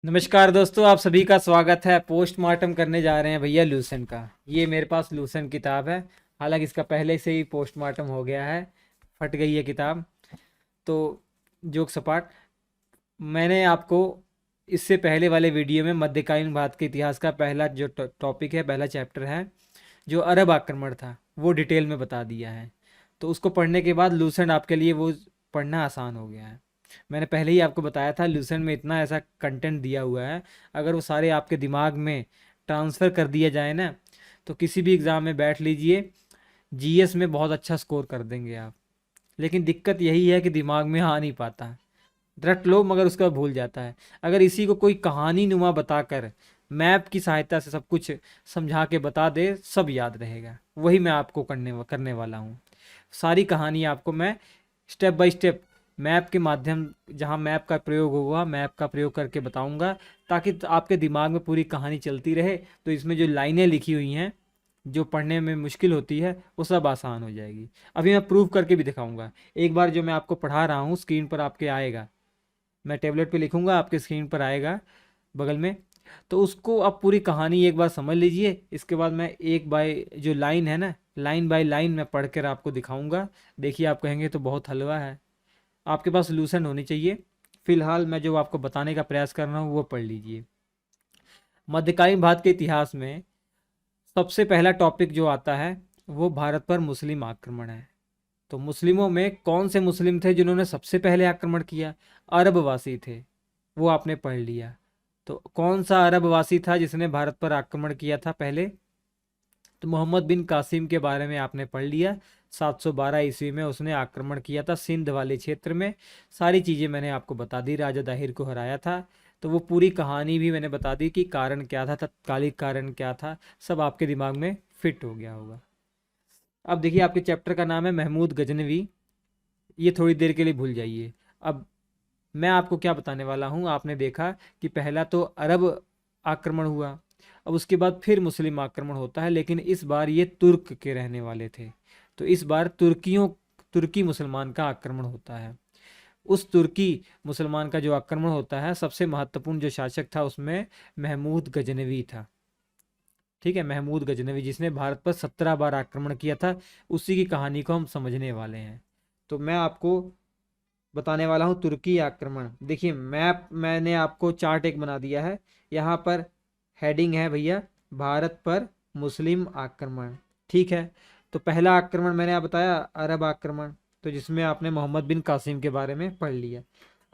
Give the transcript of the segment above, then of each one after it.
नमस्कार दोस्तों, आप सभी का स्वागत है। पोस्टमार्टम करने जा रहे हैं भैया लूसेंट का। ये मेरे पास लूसेंट किताब है। हालांकि इसका पहले से ही पोस्टमार्टम हो गया है, फट गई है किताब। तो जोक सपाट, मैंने आपको इससे पहले वाले वीडियो में मध्यकालीन भारत के इतिहास का पहला जो टॉपिक है, पहला चैप्टर है, जो अरब आक्रमण था, वो डिटेल में बता दिया है। तो उसको पढ़ने के बाद लूसेंट आपके लिए वो पढ़ना आसान हो गया है। मैंने पहले ही आपको बताया था, लूसेंट में इतना ऐसा कंटेंट दिया हुआ है, अगर वो सारे आपके दिमाग में ट्रांसफ़र कर दिया जाए ना, तो किसी भी एग्ज़ाम में बैठ लीजिए, जीएस में बहुत अच्छा स्कोर कर देंगे आप। लेकिन दिक्कत यही है कि दिमाग में आ नहीं पाता। रट लो मगर उसका भूल जाता है। अगर इसी को कोई कहानी नुमा बताकर, मैप की सहायता से सब कुछ समझा के बता दे, सब याद रहेगा। वही मैं आपको करने वाला हूँ। सारी कहानी आपको मैं स्टेप बाय स्टेप मैप के माध्यम, जहाँ मैप का प्रयोग होगा, मैप का प्रयोग करके बताऊंगा, ताकि आपके दिमाग में पूरी कहानी चलती रहे। तो इसमें जो लाइनें लिखी हुई हैं, जो पढ़ने में मुश्किल होती है, वो सब आसान हो जाएगी। अभी मैं प्रूव करके भी दिखाऊंगा। एक बार जो मैं आपको पढ़ा रहा हूँ स्क्रीन पर आपके आएगा, मैं टेबलेट पे लिखूंगा, आपके स्क्रीन पर आएगा बगल में। तो उसको आप पूरी कहानी एक बार समझ लीजिए। इसके बाद मैं एक बाय जो लाइन है ना, लाइन बाय लाइन मैं पढ़ कर आपको दिखाऊंगा। देखिए, आप कहेंगे तो बहुत हलवा है। आपके पास सॉल्यूशन होनी चाहिए। फिलहाल मैं जो आपको बताने का प्रयास कर रहा हूँ वो पढ़ लीजिए। मध्यकालीन भारत के इतिहास में सबसे पहला टॉपिक जो आता है, वो भारत पर मुस्लिम आक्रमण है। तो मुस्लिमों में कौन से मुस्लिम थे जिन्होंने सबसे पहले आक्रमण किया? अरबवासी थे। वो आपने पढ़ लिया। तो कौन सा अरबवासी था जिसने भारत पर आक्रमण किया था पहले? तो मोहम्मद बिन कासिम के बारे में आपने पढ़ लिया। 712 ईस्वी में उसने आक्रमण किया था सिंध वाले क्षेत्र में। सारी चीज़ें मैंने आपको बता दी, राजा दाहिर को हराया था। तो वो पूरी कहानी भी मैंने बता दी कि कारण क्या था, तत्कालिक कारण क्या था, सब आपके दिमाग में फिट हो गया होगा। अब देखिए, आपके चैप्टर का नाम है महमूद गजनवी। ये थोड़ी देर के लिए भूल जाइए। अब मैं आपको क्या बताने वाला हूँ। आपने देखा कि पहला तो अरब आक्रमण हुआ, अब उसके बाद फिर मुस्लिम आक्रमण होता है, लेकिन इस बार ये तुर्क के रहने वाले थे। तो इस बार तुर्की मुसलमान का आक्रमण होता है। उस तुर्की मुसलमान का जो आक्रमण होता है, सबसे महत्वपूर्ण जो शासक था उसमें महमूद गजनवी था। ठीक है, महमूद गजनवी, जिसने भारत पर 17 बार आक्रमण किया था। उसी की कहानी को हम समझने वाले हैं। तो मैं आपको बताने वाला हूँ तुर्की आक्रमण। देखिए, मैप मैंने आपको चार्ट एक बना दिया है। यहाँ पर हेडिंग है भैया, भारत पर मुस्लिम आक्रमण। ठीक है। तो पहला आक्रमण मैंने आप बताया, अरब आक्रमण, तो जिसमें आपने मोहम्मद बिन कासिम के बारे में पढ़ लिया।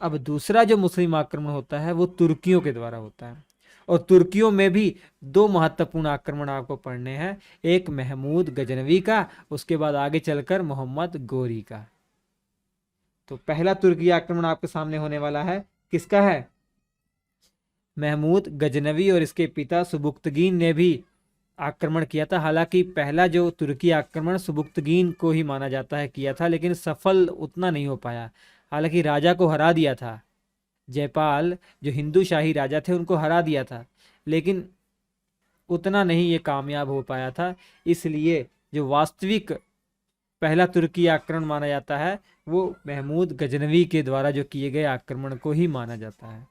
अब दूसरा जो मुस्लिम आक्रमण होता है वो तुर्कियों के द्वारा होता है। और तुर्कियों में भी दो महत्वपूर्ण आक्रमण आपको पढ़ने हैं। एक महमूद गजनवी का, उसके बाद आगे चलकर मोहम्मद गोरी का। तो पहला तुर्की आक्रमण आपके सामने होने वाला है, किसका है? महमूद गजनवी और इसके पिता सुबुक्तगीन ने भी आक्रमण किया था। हालांकि पहला जो तुर्की आक्रमण सुबुक्तगीन को ही माना जाता है किया था, लेकिन सफल उतना नहीं हो पाया। हालांकि राजा को हरा दिया था, जयपाल जो हिंदू शाही राजा थे उनको हरा दिया था, लेकिन उतना नहीं ये कामयाब हो पाया था। इसलिए जो वास्तविक पहला तुर्की आक्रमण माना जाता है, वो महमूद गजनवी के द्वारा जो किए गए आक्रमण को ही माना जाता है।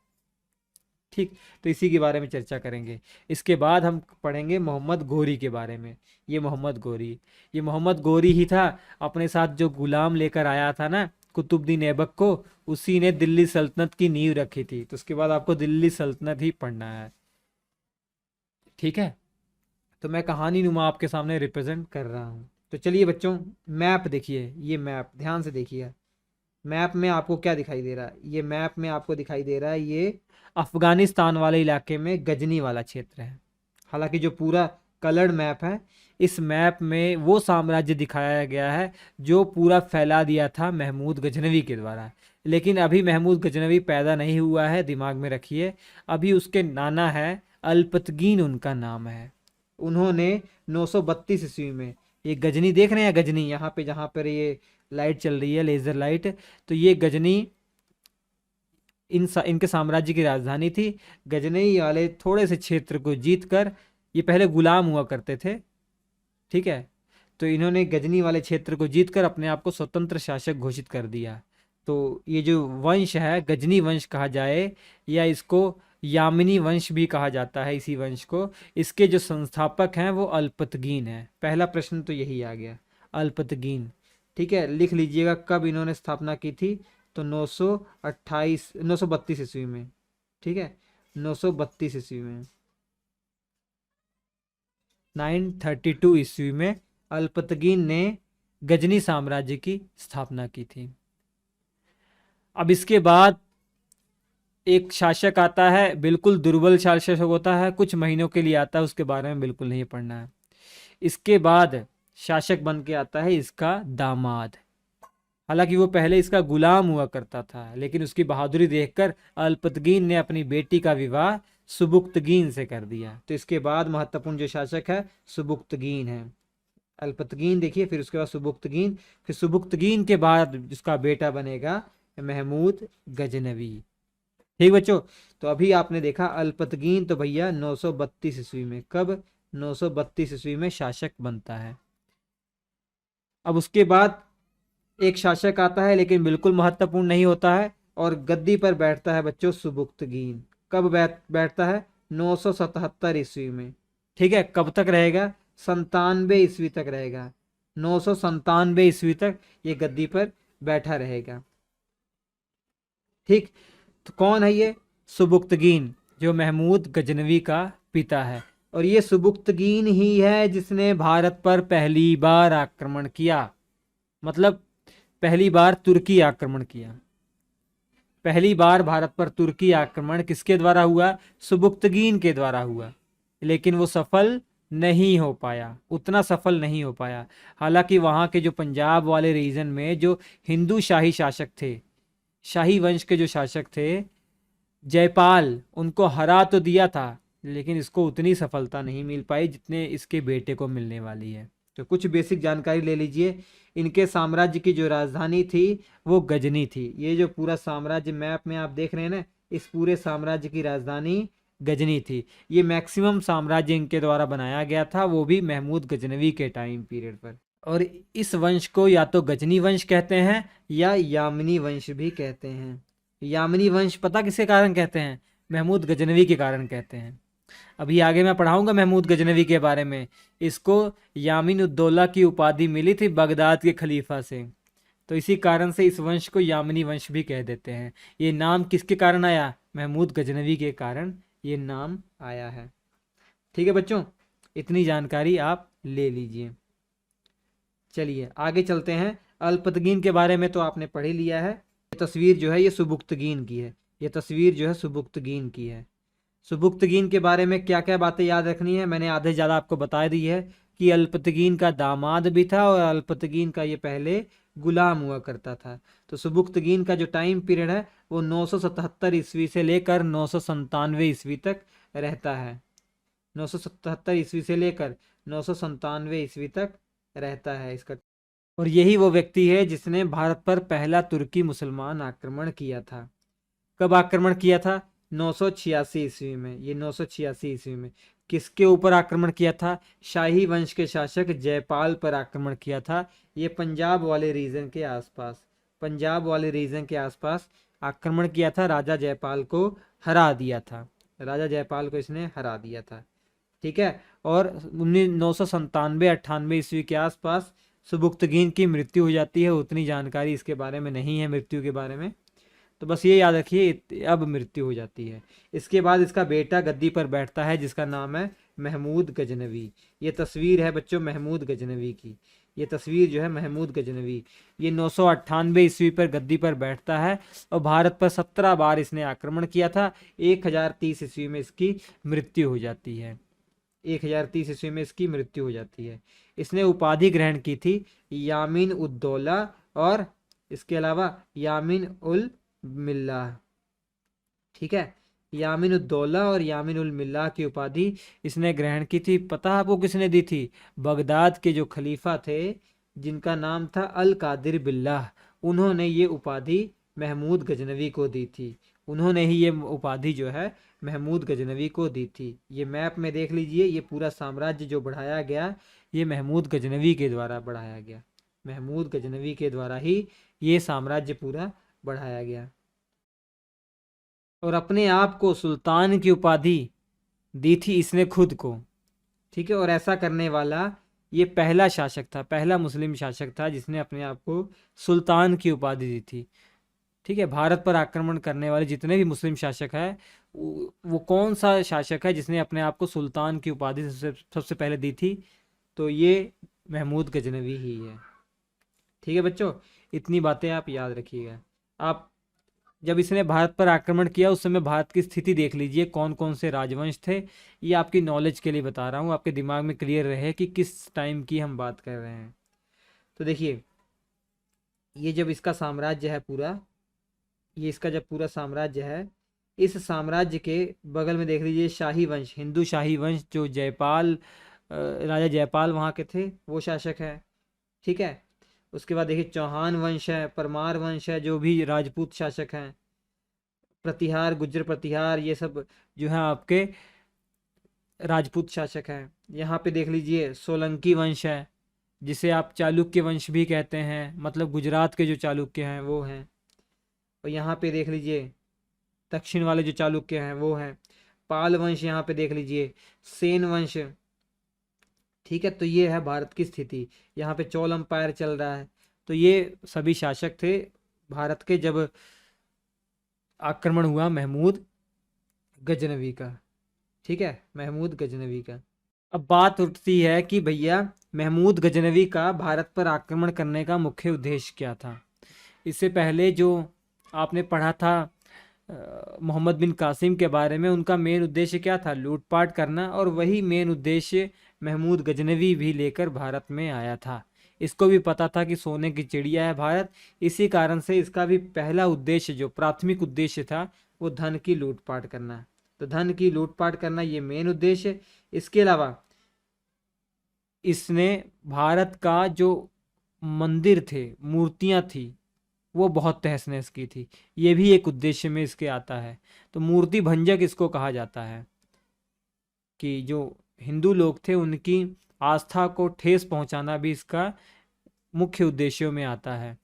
ठीक। तो इसी के बारे में चर्चा करेंगे। इसके बाद हम पढ़ेंगे मोहम्मद गोरी के बारे में। ये मोहम्मद गोरी ही था, अपने साथ जो गुलाम लेकर आया था ना कुतुबुद्दीन ऐबक को, उसी ने दिल्ली सल्तनत की नींव रखी थी। तो उसके बाद आपको दिल्ली सल्तनत ही पढ़ना है। ठीक है। तो मैं कहानी नुमा आपके सामने रिप्रेजेंट कर रहा हूँ। तो चलिए बच्चों, मैप देखिए, ये मैप ध्यान से देखिए। मैप में आपको क्या दिखाई दे रहा है? ये मैप में आपको दिखाई दे रहा है, ये अफगानिस्तान वाले इलाके में गजनी वाला क्षेत्र है। हालांकि जो पूरा कलर्ड मैप है, इस मैप में वो साम्राज्य दिखाया गया है जो पूरा फैला दिया था महमूद गजनवी के द्वारा। लेकिन अभी महमूद गजनवी पैदा नहीं हुआ है, दिमाग में रखिए। अभी उसके नाना है, अल्पतगीन उनका नाम है। उन्होंने 932 ईस्वी में, ये गजनी देख रहे हैं, गजनी यहाँ पे जहाँ पर ये लाइट चल रही है, लेजर लाइट, तो ये गजनी इनके साम्राज्य की राजधानी थी। गजनी वाले थोड़े से क्षेत्र को जीतकर, ये पहले गुलाम हुआ करते थे। ठीक है। तो इन्होंने गजनी वाले क्षेत्र को जीतकर अपने आप को स्वतंत्र शासक घोषित कर दिया। तो ये जो वंश है, गजनी वंश कहा जाए, या इसको यामिनी वंश भी कहा जाता है इसी वंश को। इसके जो संस्थापक हैं वो अल्पतगीन है। पहला प्रश्न तो यही आ गया, अल्पतगीन। ठीक है, लिख लीजिएगा कब इन्होंने स्थापना की थी, तो 932 ईस्वी में। ठीक है, 932 ईस्वी में, 932 ईस्वी में अल्पतगीन ने गजनी साम्राज्य की स्थापना की थी। अब इसके बाद एक शासक आता है, बिल्कुल दुर्बल शासक होता है, कुछ महीनों के लिए आता है, उसके बारे में बिल्कुल नहीं पढ़ना है। इसके बाद शासक बन के आता है इसका दामाद। हालांकि वो पहले इसका गुलाम हुआ करता था, लेकिन उसकी बहादुरी देखकर अल्पतगीन ने अपनी बेटी का विवाह सुबुक्तगीन से कर दिया। तो इसके बाद महत्वपूर्ण जो शासक है सुबुक्तगीन है। अल्पतगीन देखिए, फिर उसके बाद सुबुक्तगीन, फिर सुबुक्तगीन के बाद उसका बेटा बनेगा महमूद गजनवी। ठीक बच्चों, तो अभी आपने देखा अल्पतगीन तो भैया 932 ईस्वी में, कब, 932 ईस्वी में शासक बनता है। अब उसके बाद एक शासक आता है, लेकिन बिल्कुल महत्वपूर्ण नहीं होता है, और गद्दी पर बैठता है बच्चों सुबुक्तगीन। कब बैठता है, 977 ईस्वी में। ठीक है, कब तक रहेगा, 97 ईस्वी तक रहेगा। 997 ईस्वी तक ये गद्दी पर बैठा रहेगा। ठीक, तो कौन है ये, सुबुक्तगीन, जो महमूद गजनवी का पिता है। और ये सुबुक्तगीन ही है जिसने भारत पर पहली बार आक्रमण किया, मतलब पहली बार तुर्की आक्रमण किया। पहली बार भारत पर तुर्की आक्रमण किसके द्वारा हुआ, सुबुक्तगीन के द्वारा हुआ, लेकिन वो सफल नहीं हो पाया, उतना सफल नहीं हो पाया। हालांकि वहाँ के जो पंजाब वाले रीजन में जो हिंदू शाही शासक थे, शाही वंश के जो शासक थे जयपाल, उनको हरा तो दिया था, लेकिन इसको उतनी सफलता नहीं मिल पाई जितने इसके बेटे को मिलने वाली है। तो कुछ बेसिक जानकारी ले लीजिए। इनके साम्राज्य की जो राजधानी थी वो गजनी थी। ये जो पूरा साम्राज्य मैप में आप देख रहे हैं ना, इस पूरे साम्राज्य की राजधानी गजनी थी। ये मैक्सिमम साम्राज्य इनके द्वारा बनाया गया था, वो भी महमूद गजनवी के टाइम पीरियड पर। और इस वंश को या तो गजनी वंश कहते हैं या यामिनी वंश भी कहते हैं। यामिनी वंश पता किसके कारण कहते हैं, महमूद गजनवी के कारण कहते हैं। अभी आगे मैं पढ़ाऊंगा महमूद गजनवी के बारे में। इसको यामिन उद्दौला की उपाधि मिली थी बगदाद के खलीफा से, तो इसी कारण से इस वंश को यामिनी वंश भी कह देते हैं। ये नाम किसके कारण आया, महमूद गजनवी के कारण ये नाम आया है। ठीक है बच्चों, इतनी जानकारी आप ले लीजिए। चलिए आगे चलते हैं। अल्पतगीन के बारे में तो आपने पढ़ ही लिया है। ये तस्वीर जो है ये सुबुक्तगीन की है, ये तस्वीर जो है सुबुक्तगीन की है। सुबुक्तगीन के बारे में क्या क्या बातें याद रखनी है, मैंने आधे ज़्यादा आपको बता दी है कि अल्पतगीन का दामाद भी था और अल्पतगीन का ये पहले गुलाम हुआ करता था। तो सुबुक्तगीन का जो टाइम पीरियड है वो 977 ईस्वी से लेकर 997 ईस्वी तक रहता है। 977 ईस्वी से लेकर 997 ईस्वी तक रहता है इसका। और यही वो व्यक्ति है जिसने भारत पर पहला तुर्की मुसलमान आक्रमण किया था। कब आक्रमण किया था, 986 ईस्वी में। ये 986 ईस्वी में किसके ऊपर आक्रमण किया था, शाही वंश के शासक जयपाल पर आक्रमण किया था। ये पंजाब वाले रीजन के आसपास, पंजाब वाले रीजन के आसपास आक्रमण किया था। राजा जयपाल को हरा दिया था, राजा जयपाल को इसने हरा दिया था। ठीक है, और 997-98 ईस्वी के आसपास सुबुक्तगीन की मृत्यु हो जाती है। उतनी जानकारी इसके बारे में नहीं है मृत्यु के बारे में, तो बस ये याद रखिए अब मृत्यु हो जाती है। इसके बाद इसका बेटा गद्दी पर बैठता है जिसका नाम है महमूद गजनवी। ये तस्वीर है बच्चों महमूद गजनवी की, ये तस्वीर जो है महमूद गजनवी। ये 998 ईस्वी पर गद्दी पर बैठता है और भारत पर 17 बार इसने आक्रमण किया था। 1030 ईस्वी में इसकी मृत्यु हो जाती है, 1030 ईस्वी में इसकी मृत्यु हो जाती है। इसने उपाधि ग्रहण की थी यामिन उद्दौला और इसके अलावा यामिन उल मिल्लाह। ठीक है, यामिन उद्दौला और यामिन उल मिल्लाह की उपाधि इसने ग्रहण की थी। पता आपको किसने दी थी, बगदाद के जो खलीफा थे जिनका नाम था अल कादिर बिल्लाह, उन्होंने ये उपाधि महमूद गजनवी को दी थी। उन्होंने ही ये उपाधि जो है महमूद गजनवी को दी थी। ये मैप में देख लीजिए, ये पूरा साम्राज्य जो बढ़ाया गया ये महमूद गजनवी के द्वारा बढ़ाया गया, महमूद गजनवी के द्वारा ही ये साम्राज्य पूरा बढ़ाया गया। और अपने आप को सुल्तान की उपाधि दी थी इसने खुद को। ठीक है, और ऐसा करने वाला ये पहला शासक था, पहला मुस्लिम शासक था जिसने अपने आप को सुल्तान की उपाधि दी थी। ठीक है, भारत पर आक्रमण करने वाले जितने भी मुस्लिम शासक हैं, वो कौन सा शासक है जिसने अपने आप को सुल्तान की उपाधि सबसे सबसे पहले दी थी? तो ये महमूद गजनवी ही है। ठीक है बच्चों, इतनी बातें आप याद रखिएगा। आप जब इसने भारत पर आक्रमण किया उस समय भारत की स्थिति देख लीजिए, कौन कौन से राजवंश थे। ये आपकी नॉलेज के लिए बता रहा हूँ, आपके दिमाग में क्लियर रहे कि किस टाइम की हम बात कर रहे हैं। तो देखिए, ये जब इसका साम्राज्य है पूरा, ये इसका जब पूरा साम्राज्य है, इस साम्राज्य के बगल में देख लीजिए शाही वंश, हिंदू शाही वंश, जो जयपाल राजा जयपाल वहाँ के थे, वो शासक है। ठीक है, उसके बाद देखिए चौहान वंश है, परमार वंश है, जो भी राजपूत शासक हैं, प्रतिहार, गुज्जर प्रतिहार, ये सब जो है आपके राजपूत शासक हैं। यहाँ पे देख लीजिए सोलंकी वंश है, जिसे आप चालुक्य वंश भी कहते हैं, मतलब गुजरात के जो चालुक्य हैं वो हैं। और यहाँ पे देख लीजिए दक्षिण वाले जो चालुक्य हैं वो हैं पाल वंश। यहाँ पे देख लीजिए सेन वंश। ठीक है, तो ये है भारत की स्थिति। यहाँ पे चोल अंपायर चल रहा है। तो ये सभी शासक थे भारत के जब आक्रमण हुआ महमूद गजनवी का। ठीक है, महमूद गजनवी का। अब बात उठती है कि भैया महमूद गजनवी का भारत पर आक्रमण करने का मुख्य उद्देश्य क्या था। इससे पहले जो आपने पढ़ा था मोहम्मद बिन कासिम के बारे में, उनका मेन उद्देश्य क्या था? लूटपाट करना। और वही मेन उद्देश्य महमूद गजनवी भी लेकर भारत में आया था। इसको भी पता था कि सोने की चिड़िया है भारत, इसी कारण से इसका भी पहला उद्देश्य, जो प्राथमिक उद्देश्य था, वो धन की लूटपाट करना। तो धन की लूटपाट करना ये मेन उद्देश्य। इसके अलावा इसने भारत का जो मंदिर थे, मूर्तियां थी, वो बहुत तहस नहस की थी। ये भी एक उद्देश्य में इसके आता है। तो मूर्ति भंजक इसको कहा जाता है, कि जो हिंदू लोग थे उनकी आस्था को ठेस पहुंचाना भी इसका मुख्य उद्देश्यों में आता है।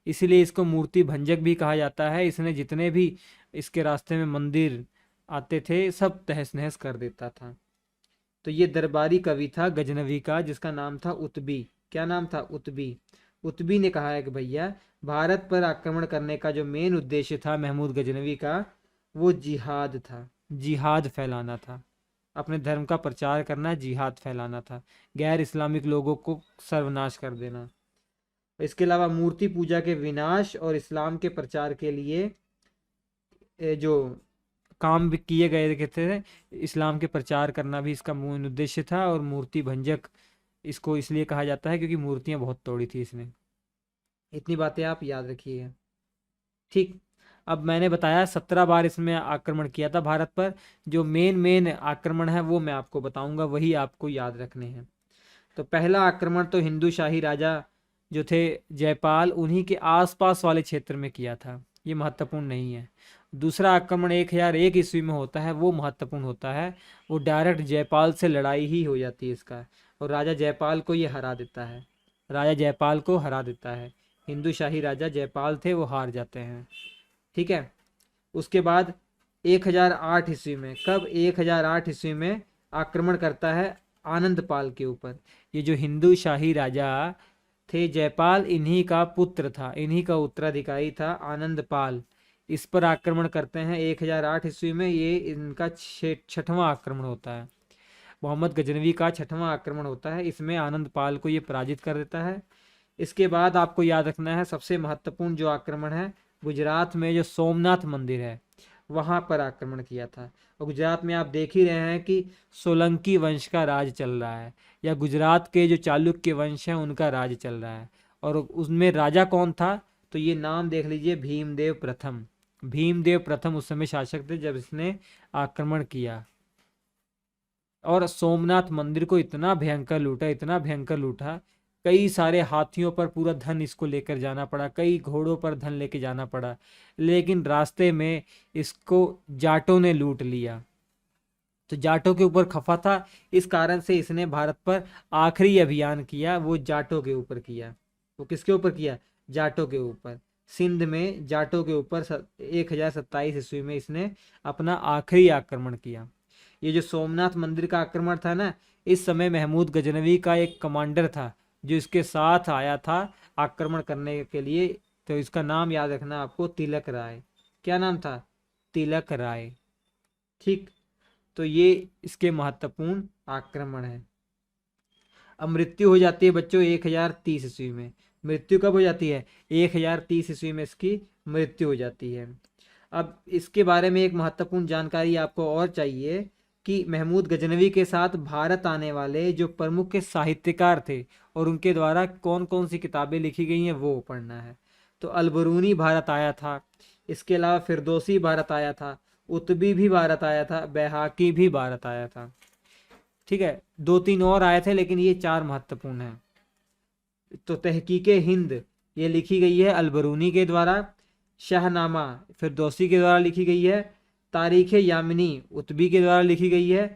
इसीलिए इसको मूर्ति भंजक भी कहा जाता है। इसने जितने भी इसके रास्ते में मंदिर आते थे सब तहस नहस कर देता था। तो ये दरबारी कवि था गजनवी का, जिसका नाम था उतबी। क्या नाम था? उतबी। उतबी ने कहा है कि भैया भारत पर आक्रमण करने का जो मेन उद्देश्य था महमूद गजनवी का, वो जिहाद था, जिहाद फैलाना था, अपने धर्म का प्रचार करना, जिहाद फैलाना था, गैर इस्लामिक लोगों को सर्वनाश कर देना। इसके अलावा मूर्ति पूजा के विनाश और इस्लाम के प्रचार के लिए जो काम भी किए गए थे, इस्लाम के प्रचार करना भी इसका मूल उद्देश्य था। और मूर्ति भंजक इसको इसलिए कहा जाता है क्योंकि मूर्तियां बहुत तोड़ी थी इसने। इतनी बातें आप याद रखिएगा। ठीक, अब मैंने बताया 17 बार इसमें आक्रमण किया था भारत पर। जो मेन मेन आक्रमण है वो मैं आपको बताऊंगा, वही आपको याद रखने हैं। तो पहला आक्रमण तो हिंदू शाही राजा जो थे जयपाल, उन्हीं के आसपास वाले क्षेत्र में किया था, ये महत्वपूर्ण नहीं है। दूसरा आक्रमण 1001 ईस्वी में होता है, वो महत्वपूर्ण होता है। वो डायरेक्ट जयपाल से लड़ाई ही हो जाती है इसका, और राजा जयपाल को ये हरा देता है, राजा जयपाल को हरा देता है। हिंदू शाही राजा जयपाल थे, वो हार जाते हैं। ठीक है, उसके बाद 1008 ईस्वी में, कब? 1008 ईस्वी में आक्रमण करता है आनंदपाल के ऊपर। ये जो हिंदू शाही राजा थे जयपाल, इन्हीं का पुत्र था, इन्हीं का उत्तराधिकारी था आनंदपाल। इस पर आक्रमण करते हैं 1008 ईस्वी में। ये इनका छठवां आक्रमण होता है, मोहम्मद गजनवी का छठवां आक्रमण होता है। इसमें आनंदपाल को ये पराजित कर देता है। इसके बाद आपको याद रखना है सबसे महत्वपूर्ण जो आक्रमण है, गुजरात में जो सोमनाथ मंदिर है वहां पर आक्रमण किया था। और गुजरात में आप देख ही रहे हैं कि सोलंकी वंश का राज चल रहा है, या गुजरात के जो चालुक्य वंश है उनका राज चल रहा है। और उसमें राजा कौन था? तो ये नाम देख लीजिए, भीमदेव प्रथम। भीमदेव प्रथम उस समय शासक थे जब इसने आक्रमण किया। और सोमनाथ मंदिर को इतना भयंकर लूटा, इतना भयंकर लूटा, कई सारे हाथियों पर पूरा धन इसको लेकर जाना पड़ा, कई घोड़ों पर धन लेके जाना पड़ा। लेकिन रास्ते में इसको जाटों ने लूट लिया। तो जाटों के ऊपर खफा था, इस कारण से इसने भारत पर आखिरी अभियान किया, वो जाटों के ऊपर किया। वो किसके ऊपर किया? जाटों के ऊपर। सिंध में जाटों के ऊपर 1027 ईस्वी में इसने अपना आखिरी आक्रमण किया। ये जो सोमनाथ मंदिर का आक्रमण था ना, इस समय महमूद गजनवी का एक कमांडर था जो इसके साथ आया था आक्रमण करने के लिए। तो इसका नाम याद रखना आपको, तिलक राय। क्या नाम था? तिलक राय। ठीक, तो ये इसके महत्वपूर्ण आक्रमण है। अब मृत्यु हो जाती है बच्चों 1030 ईस्वी में। मृत्यु कब हो जाती है? 1030 ईस्वी में इसकी मृत्यु हो जाती है। अब इसके बारे में एक महत्वपूर्ण जानकारी आपको और चाहिए कि महमूद गजनवी के साथ भारत आने वाले जो प्रमुख साहित्यकार थे और उनके द्वारा कौन कौन सी किताबें लिखी गई हैं वो पढ़ना है। तो अलबरूनी भारत आया था, इसके अलावा फिरदौसी भारत आया था, उतबी भी भारत आया था, बैहाकी भी भारत आया था। ठीक है, 2-3 और आए थे लेकिन ये 4 महत्वपूर्ण हैं। तो तहकीके हिंद ये लिखी गई है अलबरूनी के द्वारा, शाहनामा फिरदौसी के द्वारा लिखी गई है, तारीख यामिनी उतबी के द्वारा लिखी गई है,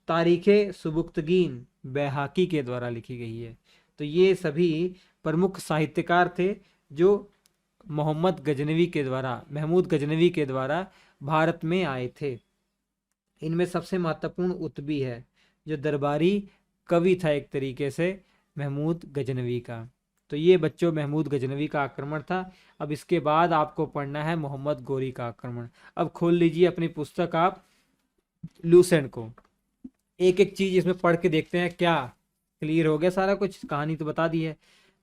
तारीख सुबुक्तगीन बैहाकी के द्वारा लिखी गई है। तो ये सभी प्रमुख साहित्यकार थे जो मोहम्मद गजनवी के द्वारा, महमूद गजनवी के द्वारा भारत में आए थे। इनमें सबसे महत्वपूर्ण उतबी है जो दरबारी कवि था एक तरीके से महमूद गजनवी का। तो ये बच्चों महमूद गजनवी का आक्रमण था। अब इसके बाद आपको पढ़ना है मोहम्मद गोरी का आक्रमण। अब खोल लीजिए अपनी पुस्तक आप लूसेंट को, एक एक चीज इसमें पढ़ के देखते हैं क्या क्लियर हो गया सारा कुछ। कहानी तो बता दी है।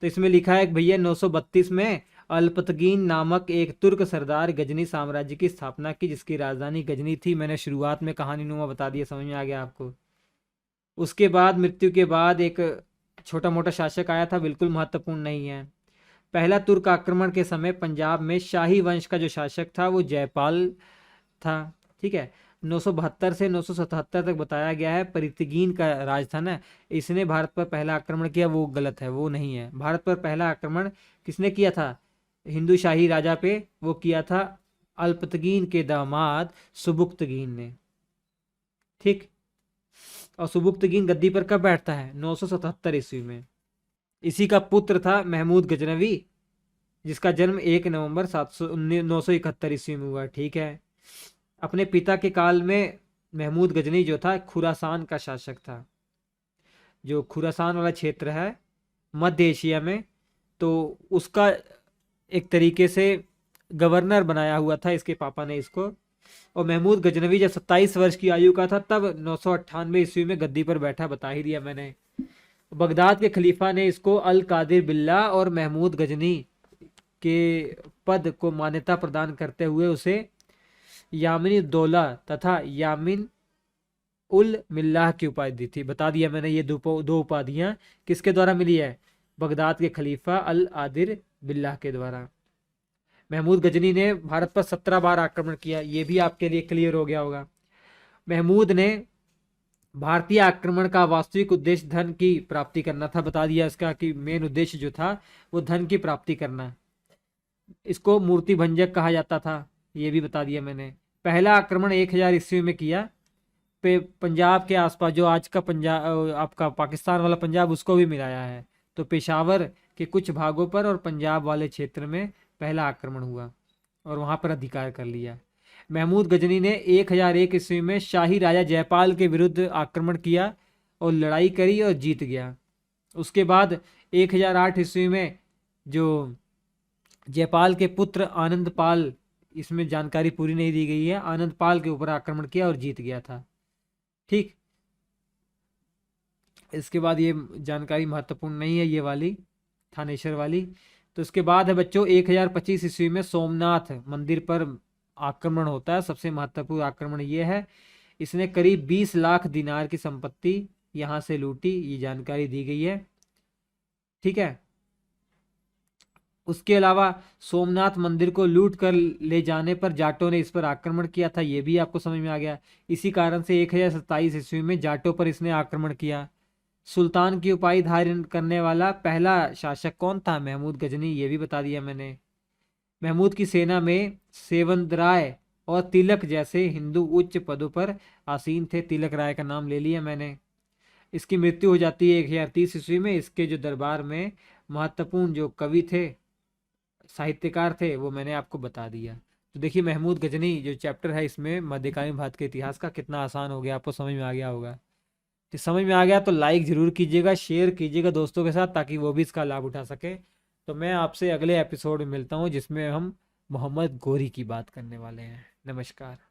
तो इसमें लिखा है भैया 932 में अल्पतगीन नामक एक तुर्क सरदार गजनी साम्राज्य की स्थापना की जिसकी राजधानी गजनी थी। मैंने शुरुआत में कहानी नुमा बता दिया, समझ में आ गया आपको। उसके बाद मृत्यु के बाद एक छोटा मोटा शासक आया था, बिल्कुल महत्वपूर्ण नहीं है। पहला तुर्क आक्रमण के समय पंजाब में शाही वंश का जो शासक था वो जयपाल था। ठीक है, 972 से 977 तक बताया गया है। परितगीन का राज था ना, इसने भारत पर पहला आक्रमण किया, वो गलत है, वो नहीं है। भारत पर पहला आक्रमण किसने किया था हिंदू शाही राजा पे? वो किया था अल्पतगीन के दामाद सुबुक्तगीन ने। ठीक, और सुबुक्तगीन गद्दी पर कब बैठता है? 977 ईस्वी में। इसी का पुत्र था महमूद गजनवी जिसका जन्म 1 नवंबर 971 ईस्वी में हुआ। ठीक है, अपने पिता के काल में महमूद गजनी जो था खुरासान का शासक था। जो खुरासान वाला क्षेत्र है मध्य एशिया में, तो उसका एक तरीके से गवर्नर बनाया हुआ था इसके पापा ने इसको। और महमूद गजनवी जब 27 वर्ष की आयु का था तब 998 ईस्वी में गद्दी पर बैठा, बता ही दिया मैंने। बगदाद के खलीफा ने इसको अल कादिर बिल्ला और महमूद गजनी के पद को मान्यता प्रदान करते हुए उसे यामिन दौला तथा यामिन उल मिल्लाह की उपाधि दी थी। बता दिया मैंने, ये दो उपाधियां किसके द्वारा मिली है? बगदाद के खलीफा अल आदिर बिल्लाह के द्वारा। महमूद गजनी ने भारत पर 17 बार आक्रमण किया, ये भी आपके लिए क्लियर हो गया होगा। महमूद ने भारतीय आक्रमण का वास्तविक उद्देश्य धन की प्राप्ति करना था, बता दिया इसका कि मेन उद्देश्य जो था वो धन की प्राप्ति करना। इसको मूर्ति भंजक कहा जाता था, ये भी बता दिया मैंने। पहला आक्रमण 1000 ईस्वी में किया पंजाब के आसपास, जो आज का पंजाब आपका पाकिस्तान वाला पंजाब, उसको भी मिलाया है। तो पेशावर के कुछ भागों पर और पंजाब वाले क्षेत्र में पहला आक्रमण हुआ और वहां पर अधिकार कर लिया। महमूद गजनी ने 1001 ईस्वी में शाही राजा जयपाल के विरुद्ध आक्रमण किया और लड़ाई करी और जीत गया। उसके बाद 1008 ईस्वी में जो जयपाल के पुत्र आनंदपाल, इसमें जानकारी पूरी नहीं दी गई है, आनंदपाल के ऊपर आक्रमण किया और जीत गया था। ठीक, इसके बाद ये जानकारी महत्वपूर्ण नहीं है, ये वाली थानेश्वर वाली। तो इसके बाद है बच्चों 1025 ईस्वी में सोमनाथ मंदिर पर आक्रमण होता है। सबसे महत्वपूर्ण आक्रमण ये है, इसने करीब 20 लाख दिनार की संपत्ति यहां से लूटी, ये जानकारी दी गई है। ठीक है, उसके अलावा सोमनाथ मंदिर को लूट कर ले जाने पर जाटों ने इस पर आक्रमण किया था, ये भी आपको समझ में आ गया। इसी कारण से 1027 ईस्वी में जाटों पर इसने आक्रमण किया। सुल्तान की उपाधि धारण करने वाला पहला शासक कौन था? महमूद गजनी, ये भी बता दिया मैंने। महमूद की सेना में सेवंत राय और तिलक जैसे हिंदू उच्च पदों पर आसीन थे। तिलक राय का नाम ले लिया मैंने। इसकी मृत्यु हो जाती है 1030 ईस्वी में। इसके जो दरबार में महत्वपूर्ण जो कवि थे साहित्यकार थे वो मैंने आपको बता दिया। तो देखिए महमूद गजनी जो चैप्टर है इसमें मध्यकालीन भारत के इतिहास का, कितना आसान हो गया, आपको समझ में आ गया होगा। तो समझ में आ गया तो लाइक ज़रूर कीजिएगा, शेयर कीजिएगा दोस्तों के साथ, ताकि वो भी इसका लाभ उठा सके। तो मैं आपसे अगले एपिसोड में मिलता हूँ जिसमें हम मोहम्मद गोरी की बात करने वाले हैं। नमस्कार।